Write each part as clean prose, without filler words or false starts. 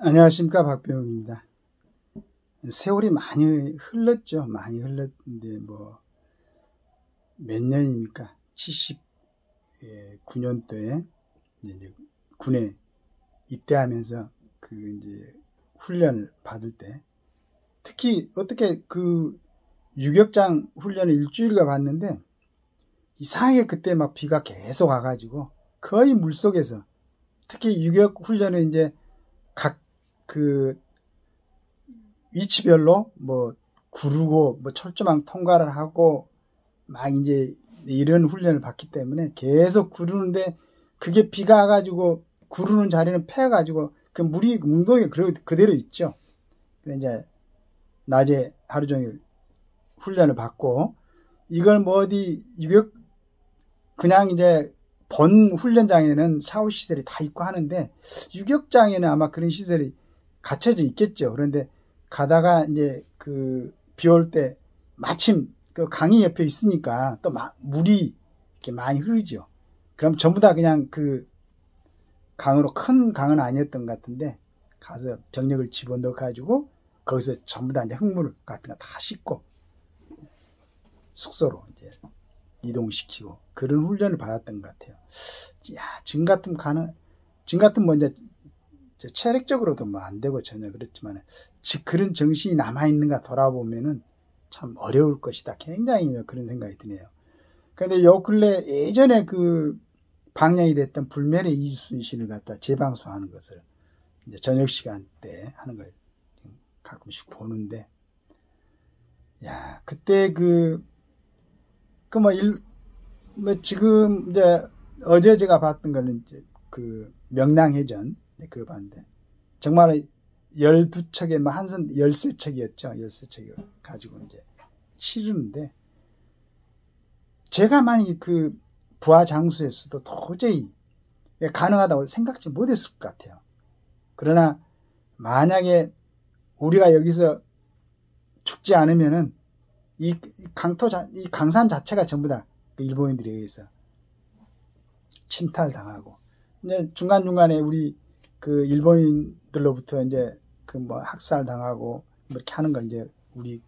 안녕하십니까, 박병욱입니다. 세월이 많이 흘렀죠. 많이 흘렀는데 몇 년입니까? 79년도에 이제 군에 입대하면서 이제 훈련을 받을 때, 특히 어떻게 유격장 훈련을 일주일간 받는데 이상하게 그때 막 비가 계속 와가지고 거의 물속에서, 특히 유격 훈련은 이제 각 위치별로 구르고 철조망 통과를 하고 막 이제 이런 훈련을 받기 때문에 계속 구르는데, 그게 비가 와가지고 구르는 자리는 패여가지고 그 물이 웅덩이 그대로 있죠. 그래 이제 낮에 하루 종일 훈련을 받고, 이걸 어디 그냥 이제 본 훈련장에는 샤워 시설이 다 있고 하는데, 유격장에는 아마 그런 시설이 갖춰져 있겠죠. 그런데 가다가 이제 비 올 때 마침 강이 옆에 있으니까 또 물이 이렇게 많이 흐르죠. 그럼 전부 다 그냥 강으로, 큰 강은 아니었던 것 같은데 가서 병력을 집어넣어 가지고 거기서 전부 다 이제 흙물 같은 거 다 씻고 숙소로 이제 이동시키고 그런 훈련을 받았던 것 같아요. 야, 지금 같으면 이제 체력적으로도 안 되고 전혀 그렇지만, 그런 정신이 남아있는가 돌아보면은 참 어려울 것이다. 굉장히 그런 생각이 드네요. 그런데 요 근래 예전에 방영이 됐던 불멸의 이순신을 갖다 재방송하는 것을 이제 저녁 시간 때 하는 걸 가끔씩 보는데, 야, 그때 지금 이제 어제 제가 봤던 거는 이제 명랑해전, 그걸 봤는데 정말 12척에 한선 13척이었죠. 13척을 가지고 이제 치르는데, 제가 만약 부하 장수였어도 도저히 가능하다고 생각지 못했을 것 같아요. 그러나 만약에 우리가 여기서 죽지 않으면은 이 강산 자체가 전부 다 일본인들에 의해서 침탈당하고, 이제 중간중간에 우리 일본인들로부터 이제 학살당하고 이렇게 하는 걸 이제 우리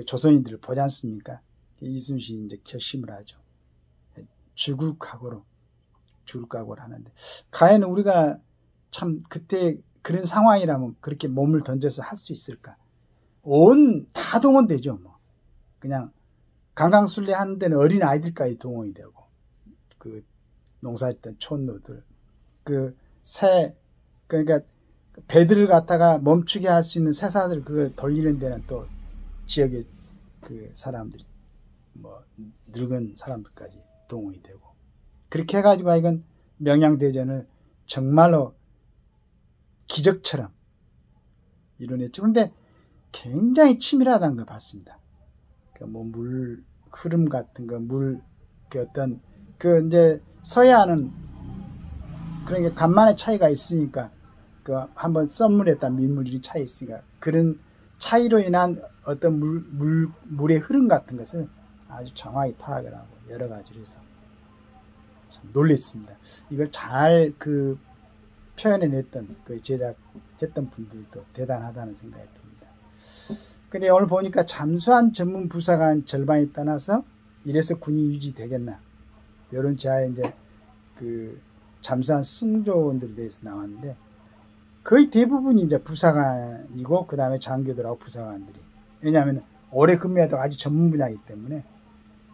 조선인들을 보지 않습니까? 이순신이 이제 결심을 하죠. 죽을 각오를 하는데, 과연 우리가 참 그때 그런 상황이라면 그렇게 몸을 던져서 할 수 있을까? 다 동원되죠. 그냥 강강술래 하는 데는 어린 아이들까지 동원이 되고, 농사짓던 촌노들, 그러니까 배들을 갖다가 멈추게 할 수 있는 새사들 그걸 돌리는 데는 또 지역의 사람들이 늙은 사람들까지 동원이 되고, 그렇게 해가지고 이건 명량대전을 정말로 기적처럼 이뤄냈죠. 그런데 굉장히 치밀하다는 걸 봤습니다. 물 흐름 같은 거, 어떤 이제 서해안은 그러니까 간만에 차이가 있으니까 한번 썸물했다 민물이 차이 있으니까 그런 차이로 인한 어떤 물의 흐름 같은 것을 아주 정확히 파악을 하고 여러 가지로 해서 참 놀랬습니다. 이걸 잘 표현해냈던 제작했던 분들도 대단하다는 생각이 듭니다. 근데 오늘 보니까 잠수함 전문 부사관 절반이 떠나서 이래서 군이 유지되겠나, 이런 제아에 이제 잠수함 승조원들에 대해서 나왔는데, 거의 대부분이 이제 부사관이고 그 다음에 장교들하고 부사관들이, 왜냐하면 오래 근무해도 아주 전문 분야이기 때문에.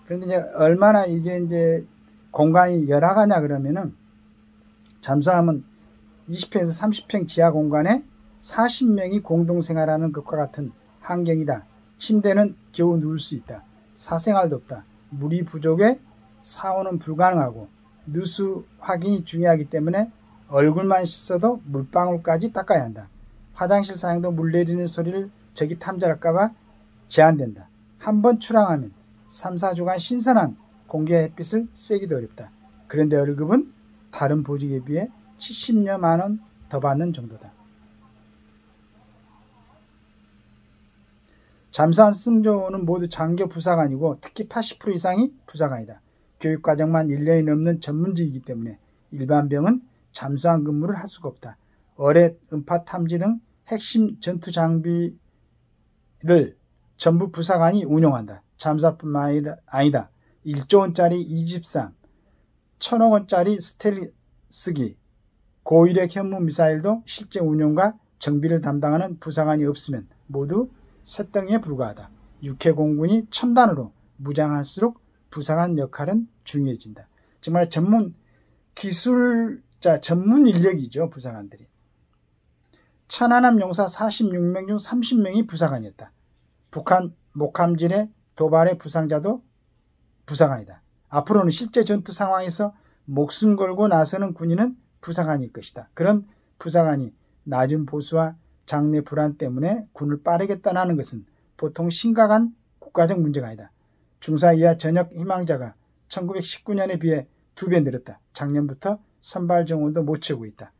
그런데 이제 얼마나 이게 이제 공간이 열악하냐 그러면은, 잠수함은 20평에서 30평 지하 공간에 40명이 공동생활하는 것과 같은 환경이다. 침대는 겨우 누울 수 있다. 사생활도 없다. 물이 부족해 사원은 불가능하고 누수 확인이 중요하기 때문에 얼굴만 씻어도 물방울까지 닦아야 한다. 화장실 사용도 물 내리는 소리를 적이 탐지할까봐 제한된다. 한번 출항하면 3, 4주간 신선한 공기 햇빛을 쐬기도 어렵다. 그런데 월급은 다른 보직에 비해 70여만 원 더 받는 정도다. 잠수함 승조원은 모두 장교 부사관이고 특히 80% 이상이 부사관이다. 교육과정만 1년이 넘는 전문직이기 때문에 일반 병은 잠수함 근무를 할 수가 없다. 어뢰, 음파 탐지 등 핵심 전투 장비를 전부 부사관이 운용한다. 잠수함뿐만 아니다. 1조 원짜리 이집삼, 1,000억 원짜리 스텔스기, 고위력 현무 미사일도 실제 운용과 정비를 담당하는 부사관이 없으면 모두 쇳덩이에 불과하다. 육해 공군이 첨단으로 무장할수록 부사관 역할은 중요해진다. 정말 전문 기술자, 전문 인력이죠. 부사관들이. 천안함 용사 46명 중 30명이 부사관이었다. 북한 목함질의 도발의 부상자도 부사관이다. 앞으로는 실제 전투 상황에서 목숨 걸고 나서는 군인은 부사관일 것이다. 그런 부사관이 낮은 보수와 장래 불안 때문에 군을 빠르게 떠나는 것은 보통 심각한 국가적 문제가 아니다. 중사 이하 전역 희망자가 1919년에 비해 2배 늘었다. 작년부터 선발 정원도 못 채우고 있다.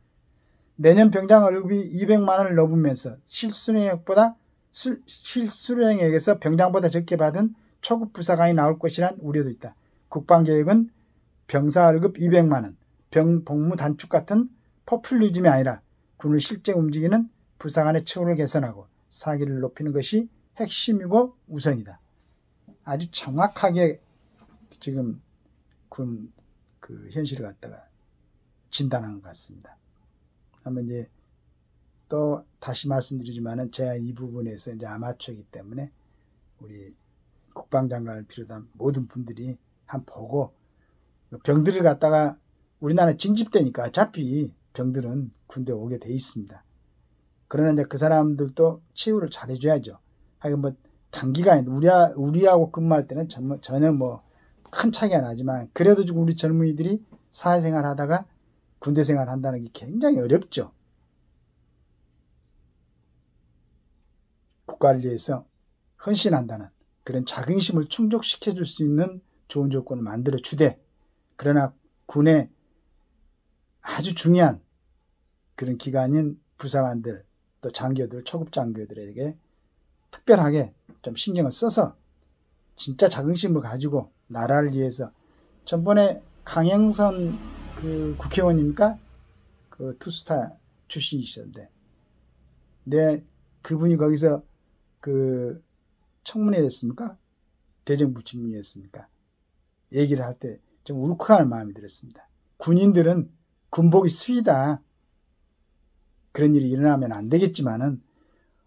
내년 병장 월급이 200만 원을 넘으면서 실수령에게서 병장보다 적게 받은 초급 부사관이 나올 것이란 우려도 있다. 국방계획은 병사 월급 200만 원, 병복무 단축 같은 포퓰리즘이 아니라 군을 실제 움직이는 부사관의 처우를 개선하고 사기를 높이는 것이 핵심이고 우선이다. 아주 정확하게 지금 군 그 현실을 갖다가 진단한 것 같습니다. 한번 이제 또 다시 말씀드리지만은 제가 이 부분에서 이제 아마추어이기 때문에 우리 국방장관을 비롯한 모든 분들이 한번 보고 병들을 갖다가 우리나라 징집되니까 어차피 병들은 군대 오게 돼 있습니다. 그러나 이제 그 사람들도 치유를 잘 해줘야죠. 하여간 뭐 단기간에 우리하고 근무할 때는 전혀 뭐 큰 차이가 나지만 그래도 지금 우리 젊은이들이 사회생활 하다가 군대 생활 한다는 게 굉장히 어렵죠. 국가를 위해서 헌신한다는 그런 자긍심을 충족시켜줄 수 있는 좋은 조건을 만들어 주되, 그러나 군의 아주 중요한 그런 기관인 부사관들 또 장교들, 초급 장교들에게 특별하게 좀 신경을 써서 진짜 자긍심을 가지고 나라를 위해서, 전번에 강영선 그 국회의원입니까? 그 투스타 출신이셨는데, 그분이 거기서 그 청문회였습니까? 대정부질문이었습니까? 얘기를 할 때 좀 울컥하는 마음이 들었습니다. 군인들은 군복이 수위다. 그런 일이 일어나면 안 되겠지만은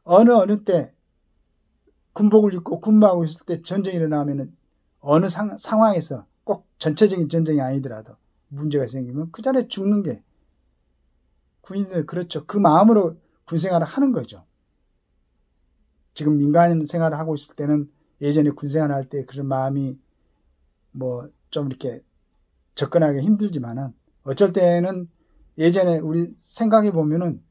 어느 때 군복을 입고 근무하고 있을 때 전쟁이 일어나면은 어느 상황에서 꼭 전체적인 전쟁이 아니더라도 문제가 생기면 그 자리에 죽는 게 군인들, 그렇죠. 그 마음으로 군 생활을 하는 거죠. 지금 민간 생활을 하고 있을 때는 예전에 군 생활을 할 때 그런 마음이 뭐 좀 이렇게 접근하기 힘들지만은 어쩔 때는 예전에 우리 생각해 보면은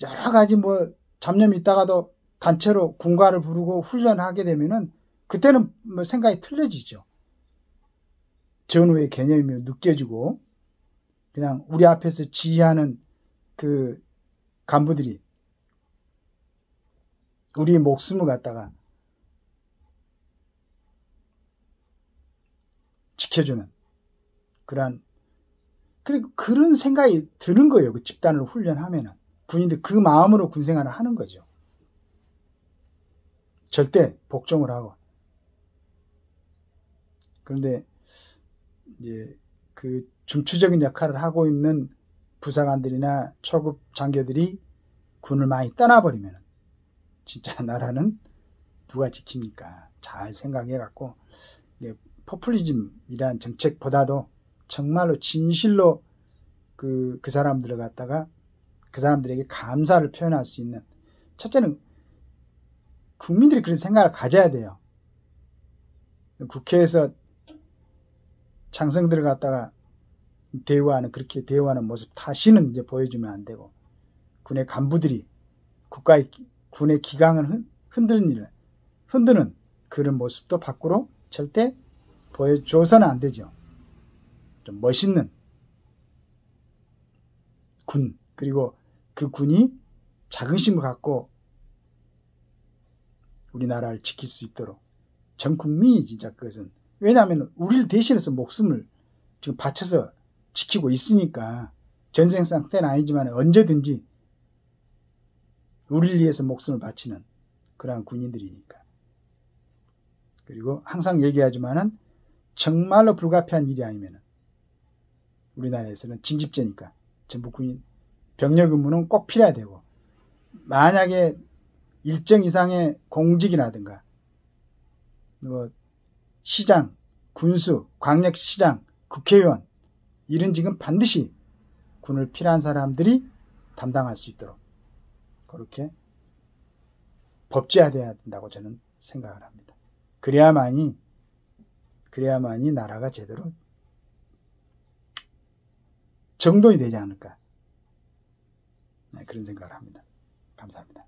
여러 가지 뭐 잡념이 있다가도 단체로 군가를 부르고 훈련하게 되면은 그때는 뭐 생각이 틀려지죠. 전후의 개념이 느껴지고 그냥 우리 앞에서 지휘하는 그 간부들이 우리의 목숨을 갖다가 지켜주는 그런 생각이 드는 거예요. 그 집단을 훈련하면은 군인들 그 마음으로 군 생활을 하는 거죠. 절대 복종을 하고. 그런데 이제 그 중추적인 역할을 하고 있는 부사관들이나 초급 장교들이 군을 많이 떠나버리면 진짜 나라는 누가 지킵니까? 잘 생각해갖고 포퓰리즘이란 정책보다도 정말로 진실로 그 사람들을 갖다가 그 사람들에게 감사를 표현할 수 있는, 첫째는 국민들이 그런 생각을 가져야 돼요. 국회에서 장성들을 갖다가 그렇게 대우하는 모습 다시는 이제 보여주면 안 되고, 군의 간부들이 군의 기강을 흔드는 그런 모습도 밖으로 절대 보여줘서는 안 되죠. 좀 멋있는 군, 그리고 그 군이 자긍심을 갖고 우리나라를 지킬 수 있도록 전 국민이 진짜 그것은, 왜냐하면 우리를 대신해서 목숨을 지금 바쳐서 지키고 있으니까 전생 상태는 아니지만 언제든지 우리를 위해서 목숨을 바치는 그러한 군인들이니까. 그리고 항상 얘기하지만은 정말로 불가피한 일이 아니면은 우리나라에서는 징집제니까 전부 군인 병력 의무는 꼭 필요해야 되고, 만약에 일정 이상의 공직이라든가 뭐 시장, 군수, 광역시장, 국회의원 이런 직은 반드시 군을 필요한 사람들이 담당할 수 있도록 그렇게 법제화돼야 된다고 저는 생각을 합니다. 그래야만이 나라가 제대로 정돈이 되지 않을까, 그런 생각을 합니다. 감사합니다.